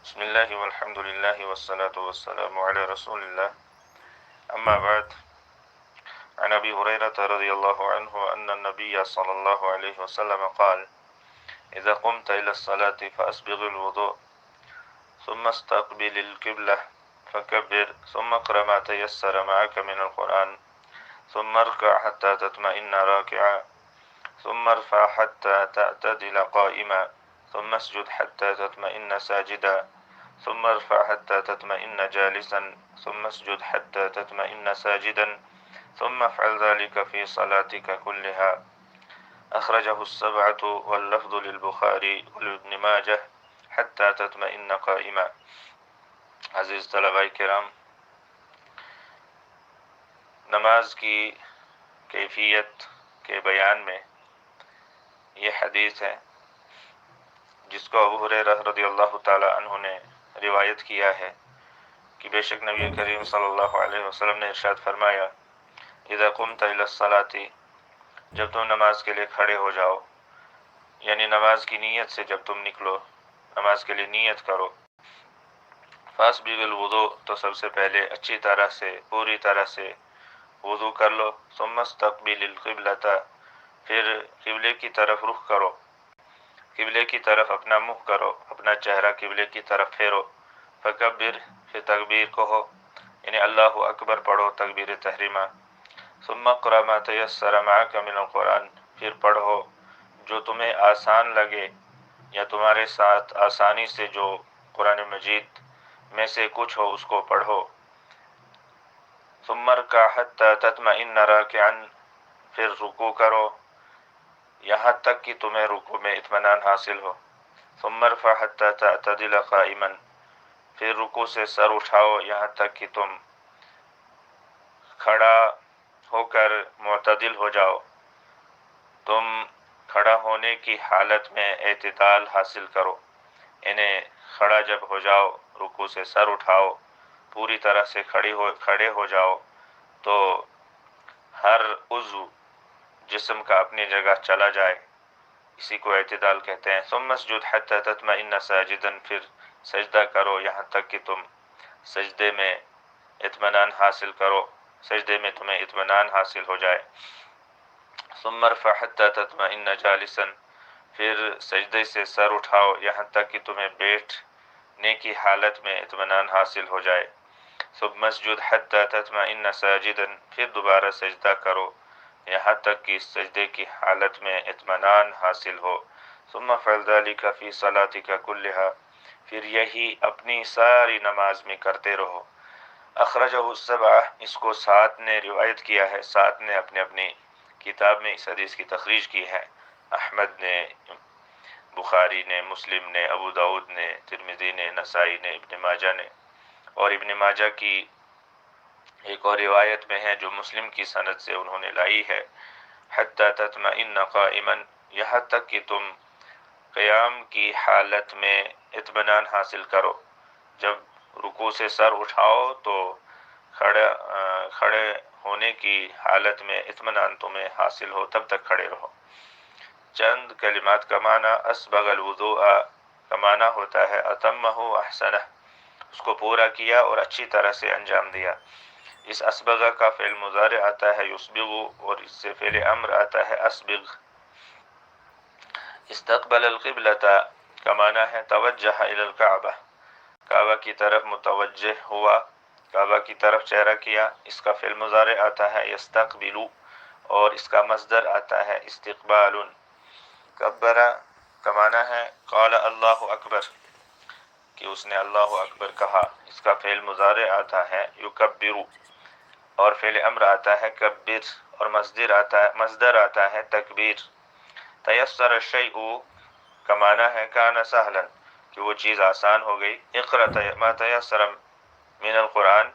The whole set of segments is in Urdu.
بسم الله والحمد لله والصلاة والسلام على رسول الله. أما بعد، عن أبي هريرة رضي الله عنه أن النبي صلى الله عليه وسلم قال: إذا قمت إلى الصلاة فأسبغ الوضوء ثم استقبل القبلة فكبر ثم اقرأ ما تيسر معك من القرآن ثم اركع حتى تطمئن راكعا ثم ارفع حتى تعتدل قائما ثم اسجد حتى تطمئن ساجدا ثم ارفع حتى تطمئن جالسا ثم اسجد حتى تطمئن ساجدا ثم افعل ذلك في صلاتك كلها. أخرجه السبعة واللفظ للبخاري ولابن ماجه حتى تطمئن قائما. عزیز طلباء کرام، نماز کی کیفیت کے بیان میں یہ حدیث ہے جس کو ابو ہریرہ رضی اللہ تعالی عنہ نے روایت کیا ہے کہ بے شک نبی کریم صلی اللہ علیہ وسلم نے ارشاد فرمایا: اذا قمت الى الصلاة، جب تم نماز کے لیے کھڑے ہو جاؤ، یعنی نماز کی نیت سے جب تم نکلو، نماز کے لیے نیت کرو، فاسبغ الوضوء، تو سب سے پہلے اچھی طرح سے پوری طرح سے وضو کر لو، ثم استقبل القبلۃ، پھر قبلے کی طرف رخ کرو، قبلے کی طرف اپنا منہ کرو، اپنا چہرہ قبلے کی طرف پھیرو، فکبر، پھر تکبیر کہو، یعنی اللہ اکبر پڑھو، تکبیر تحریمہ، ثم اقرأ ما تیسر معک من القرآن، پھر پڑھو جو تمہیں آسان لگے یا تمہارے ساتھ آسانی سے جو قرآن مجید میں سے کچھ ہو اس کو پڑھو، ثم ارکع حتی تطمئن راکعا، پھر رکوع کرو یہاں تک کہ تمہیں رکوع میں اطمینان حاصل ہو، ثم ارفع حتی تعتدل قائما، پھر رکوع سے سر اٹھاؤ یہاں تک کہ تم کھڑا ہو کر معتدل ہو جاؤ، تم کھڑا ہونے کی حالت میں اعتدال حاصل کرو، یعنی کھڑا جب ہو جاؤ، رکوع سے سر اٹھاؤ، پوری طرح سے کھڑے ہو جاؤ تو ہر عضو جسم کا اپنی جگہ چلا جائے، اسی کو اعتدال کہتے ہیں۔ ثم اسجد حتی تطمئن ساجدا، پھر سجدہ کرو یہاں تک کہ تم سجدے میں اطمینان حاصل کرو، سجدے میں تمہیں اطمینان حاصل ہو جائے۔ ثم ارفع حتی تطمئن جالسا، پھر سجدے سے سر اٹھاؤ یہاں تک کہ تمہیں بیٹھنے کی حالت میں اطمینان حاصل ہو جائے۔ ثم اسجد حتی تطمئن ساجدا، پھر دوبارہ سجدہ کرو یہاں تک کہ سجدے کی حالت میں اطمینان حاصل ہو۔ ثم افعل ذلك في صلاتك كلها، پھر یہی اپنی ساری نماز میں کرتے رہو۔ اخرجہ السبعہ، اس کو 7 نے روایت کیا ہے، 7 نے اپنی کتاب میں اس حدیث کی تخریج کی ہے، احمد نے، بخاری نے، مسلم نے، ابو داؤد نے، ترمذی نے، نسائی نے، ابن ماجہ نے، اور ابن ماجہ کی ایک اور روایت میں ہے جو مسلم کی سند سے انہوں نے لائی ہے، حتی تطمئن قائما، یہاں تک کہ تم قیام کی حالت میں اطمینان حاصل کرو، جب رکوع سے سر اٹھاؤ تو کھڑے ہونے کی حالت میں اطمینان تمہیں حاصل ہو، تب تک کھڑے رہو۔ چند کلمات کا معنی: اسبغ الوضوء کا معنی ہوتا ہے اتمہ احسنہ، اس کو پورا کیا اور اچھی طرح سے انجام دیا۔ اس اسبغ کا فعل مضارع آتا ہے یسبغ، اور اس سے فعل امر آتا ہے اسبغ۔ استقبل القبلۃ کا معنی ہے توجہ الی الکعبہ، کعبہ کی طرف متوجہ ہوا، کعبہ کی طرف چہرہ کیا، اس کا فعل مضارع آتا ہے یستقبل، اور اس کا مصدر آتا ہے استقبال۔ کبر کا معنی ہے قال اللہ اکبر، کہ اس نے اللہ اکبر کہا، اس کا فعل مضارع آتا ہے یکبر، اور فعل امر آتا ہے کبر، اور مصدر آتا ہے تکبیر۔ تیسر الشیء کا معنی ہے کان سہلا، کہ وہ چیز آسان ہو گئی۔ اقرأ ما تیسر من القرآن،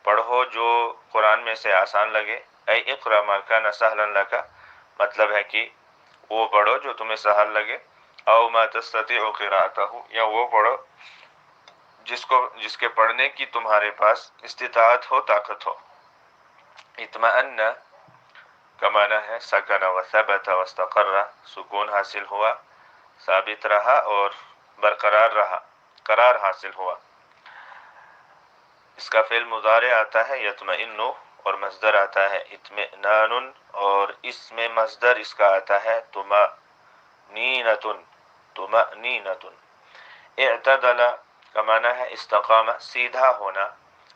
پڑھو جو قرآن میں سے آسان لگے، اے اقرأ ما کان سہلا لک، مطلب ہے کہ وہ پڑھو جو تمہیں سہل لگے، او ما تستطيع قراءتہ، یا وہ پڑھو جس کے پڑھنے کی تمہارے پاس استطاعت ہو، طاقت ہو۔ اطمأن کا معنی ہے سکن و ثبت و استقر، سکون حاصل ہوا، ثابت رہا اور برقرار رہا۔ قرار حاصل ہوا۔ اس کا فعل مضارع آتا ہے یطمئن، اور مصدر آتا ہے اطمئنان، اور اس میں مصدر اس کا آتا ہے طمأنینۃ، طمأنینۃ۔ اعتدل کا معنی ہے استقامہ، سیدھا ہونا،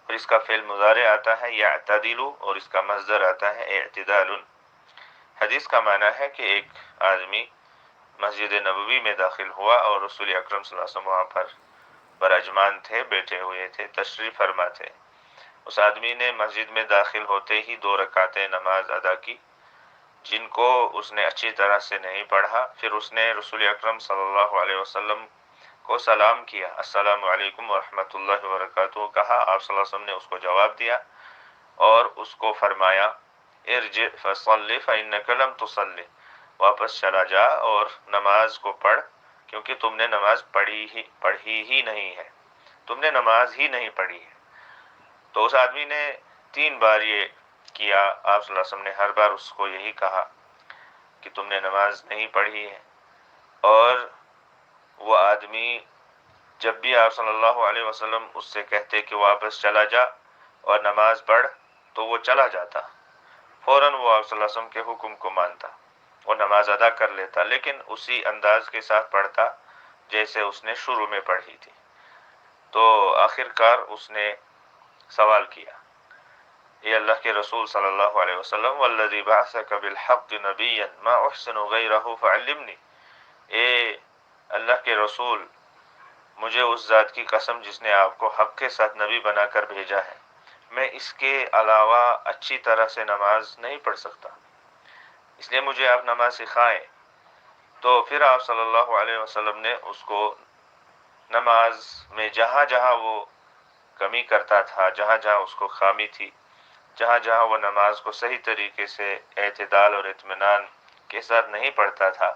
اور اس کا فعل مضارع آتا ہے یعتدل، اور اس کا مصدر آتا ہے اعتدال۔ حدیث کا معنی ہے کہ ایک آدمی مسجد نبوی میں داخل ہوا اور رسول اکرم صلی اللہ علیہ وسلم وہاں پر براجمان تھے، بیٹھے ہوئے تھے، تشریف فرما تھے۔ اس آدمی نے مسجد میں داخل ہوتے ہی 2 رکعتیں نماز ادا کی، جن کو اس نے اچھی طرح سے نہیں پڑھا۔ پھر اس نے رسول اکرم صلی اللہ علیہ وسلم کو سلام کیا، السلام علیکم ورحمۃ اللہ وبرکاتہ کہا۔ آپ صلی اللہ علیہ وسلم نے اس کو جواب دیا اور اس کو فرمایا ارجع فصلی فإنک لم تصلی، واپس چلا جا اور نماز کو پڑھ، کیونکہ تم نے نماز پڑھی ہی نہیں ہے، تم نے نماز ہی نہیں پڑھی ہے۔ تو اس آدمی نے 3 بار یہ کیا، آپ صلی اللہ علیہ وسلم نے ہر بار اس کو یہی کہا کہ تم نے نماز نہیں پڑھی ہے، اور وہ آدمی جب بھی آپ صلی اللہ علیہ وسلم اس سے کہتے کہ واپس چلا جا اور نماز پڑھ تو وہ چلا جاتا، فوراً وہ آپ صلی اللہ علیہ وسلم کے حکم کو مانتا اور نماز ادا کر لیتا، لیکن اسی انداز کے ساتھ پڑھتا جیسے اس نے شروع میں پڑھی تھی۔ تو آخر کار اس نے سوال کیا، اے اللہ کے رسول صلی اللہ علیہ وسلم، والذی بعثک بالحق نبیا ما احسن غیرہ فعلمنی، اے اللہ کے رسول، مجھے اس ذات کی قسم جس نے آپ کو حق کے ساتھ نبی بنا کر بھیجا ہے، میں اس کے علاوہ اچھی طرح سے نماز نہیں پڑھ سکتا، اس لیے مجھے آپ نماز سکھائیں۔ تو پھر آپ صلی اللہ علیہ وسلم نے اس کو نماز میں جہاں جہاں وہ کمی کرتا تھا، جہاں جہاں اس کو خامی تھی، جہاں جہاں وہ نماز کو صحیح طریقے سے اعتدال اور اطمینان کے ساتھ نہیں پڑھتا تھا،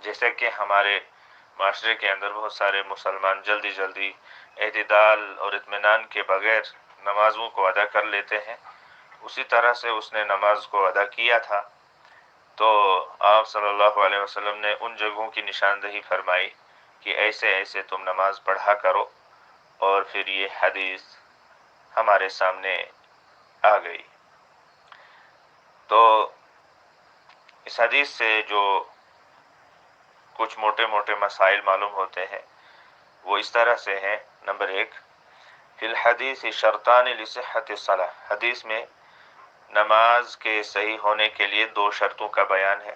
جیسے کہ ہمارے معاشرے کے اندر بہت سارے مسلمان جلدی جلدی اعتدال اور اطمینان کے بغیر نمازوں کو ادا کر لیتے ہیں، اسی طرح سے اس نے نماز کو ادا کیا تھا۔ تو آپ صلی اللہ علیہ وسلم نے ان جگہوں کی نشاندہی فرمائی کہ ایسے ایسے تم نماز پڑھا کرو، اور پھر یہ حدیث ہمارے سامنے آ گئی۔ تو اس حدیث سے جو کچھ موٹے موٹے مسائل معلوم ہوتے ہیں وہ اس طرح سے ہیں۔ نمبر 1، فی الحدیث شرطان لصحت الصلاۃ، حدیث میں نماز کے صحیح ہونے کے لیے 2 شرطوں کا بیان ہے،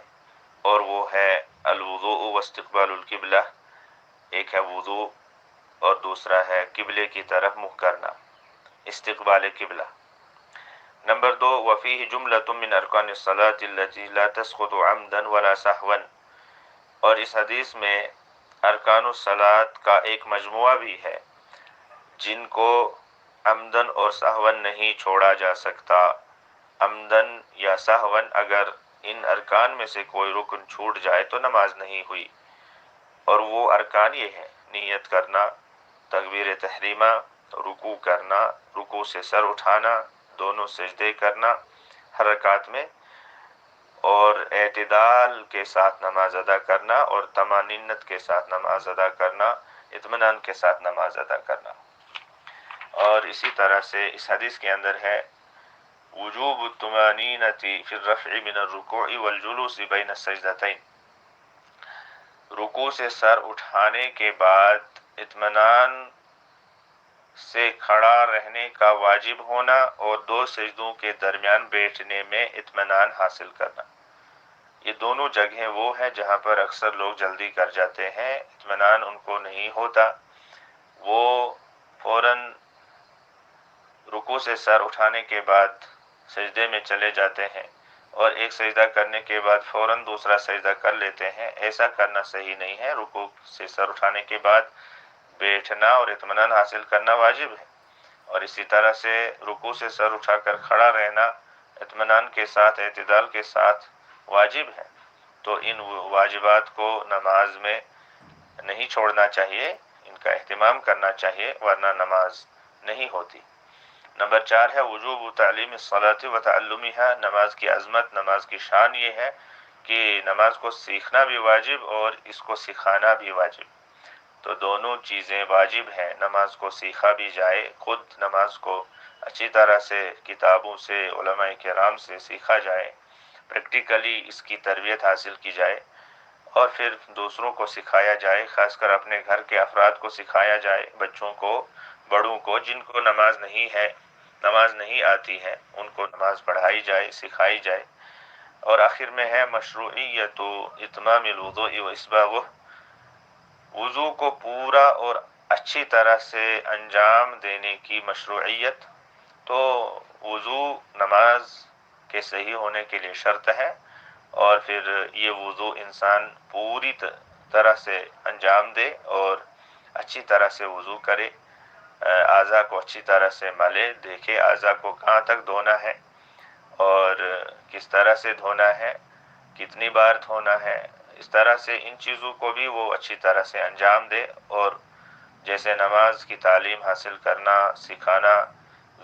اور وہ ہے الوضوء واستقبال القبلہ، ایک ہے وضوء اور دوسرا ہے قبلے کی طرف منہ کرنا، استقبال قبلہ۔ نمبر 2، وفیہ جملۃ من ارکان الصلاۃ التي لا تسقط عمدا ولا سہوا، اور اس حدیث میں ارکان الصلاۃ کا ایک مجموعہ بھی ہے جن کو عمدن اور سہون نہیں چھوڑا جا سکتا۔ عمدن یا سہون اگر ان ارکان میں سے کوئی رکن چھوٹ جائے تو نماز نہیں ہوئی، اور وہ ارکان یہ ہیں: نیت کرنا، تکبیر تحریمہ، رکوع کرنا، رکوع سے سر اٹھانا، دونوں سجدے کرنا ہر رکعت میں، اور اعتدال کے ساتھ نماز ادا کرنا، اور طمانینت کے ساتھ نماز ادا کرنا، اطمینان کے ساتھ نماز ادا کرنا۔ اور اسی طرح سے اس حدیث کے اندر ہے وجوب الطمانینۃ فی الرفع من الرکوع والجلوس بین السجدتین، رکوع سے سر اٹھانے کے بعد اطمینان سے کھڑا رہنے کا واجب ہونا، اور 2 سجدوں کے درمیان بیٹھنے میں اطمینان حاصل کرنا۔ یہ دونوں جگہیں وہ ہیں جہاں پر اکثر لوگ جلدی کر جاتے ہیں، اطمینان ان کو نہیں ہوتا، وہ فوراً رکوع سے سر اٹھانے کے بعد سجدے میں چلے جاتے ہیں، اور ایک سجدہ کرنے کے بعد فوراً دوسرا سجدہ کر لیتے ہیں۔ ایسا کرنا صحیح نہیں ہے، رکوع سے سر اٹھانے کے بعد بیٹھنا اور اطمینان حاصل کرنا واجب ہے، اور اسی طرح سے رکوع سے سر اٹھا کر کھڑا رہنا اطمینان کے ساتھ، اعتدال کے ساتھ واجب ہے۔ تو ان واجبات کو نماز میں نہیں چھوڑنا چاہیے، ان کا اہتمام کرنا چاہیے، ورنہ نماز نہیں ہوتی۔ نمبر 4 ہے وجوب تعلیم الصلاۃ و تعلمها، نماز کی عظمت، نماز کی شان یہ ہے کہ نماز کو سیکھنا بھی واجب اور اس کو سکھانا بھی واجب۔ تو دونوں چیزیں واجب ہیں، نماز کو سیکھا بھی جائے، خود نماز کو اچھی طرح سے کتابوں سے، علماء کرام سے سیکھا جائے، پریکٹیکلی اس کی تربیت حاصل کی جائے، اور پھر دوسروں کو سکھایا جائے، خاص کر اپنے گھر کے افراد کو سکھایا جائے، بچوں کو، بڑوں کو، جن کو نماز نہیں آتی ہے، ان کو نماز پڑھائی جائے، سکھائی جائے۔ اور آخر میں ہے مشروعیت اتمام الوضوء و اسباغہ، وضو کو پورا اور اچھی طرح سے انجام دینے کی مشروعیت۔ تو وضو نماز کے صحیح ہونے کے لیے شرط ہے، اور پھر یہ وضو انسان پوری طرح سے انجام دے اور اچھی طرح سے وضو کرے، اعضاء کو اچھی طرح سے ملے، دیکھے اعضاء کو کہاں تک دھونا ہے اور کس طرح سے دھونا ہے، کتنی بار دھونا ہے، اس طرح سے ان چیزوں کو بھی وہ اچھی طرح سے انجام دے۔ اور جیسے نماز کی تعلیم حاصل کرنا، سکھانا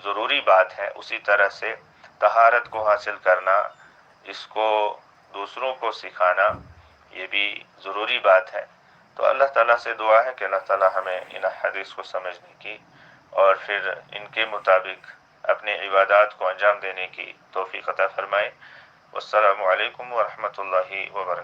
ضروری بات ہے، اسی طرح سے طہارت کو حاصل کرنا، اس کو دوسروں کو سکھانا، یہ بھی ضروری بات ہے۔ تو اللہ تعالیٰ سے دعا ہے کہ اللہ تعالیٰ ہمیں ان حدیث کو سمجھنے کی اور پھر ان کے مطابق اپنے عبادات کو انجام دینے کی توفیق عطا فرمائے۔ والسلام علیکم ورحمۃ اللہ وبرکاتہ۔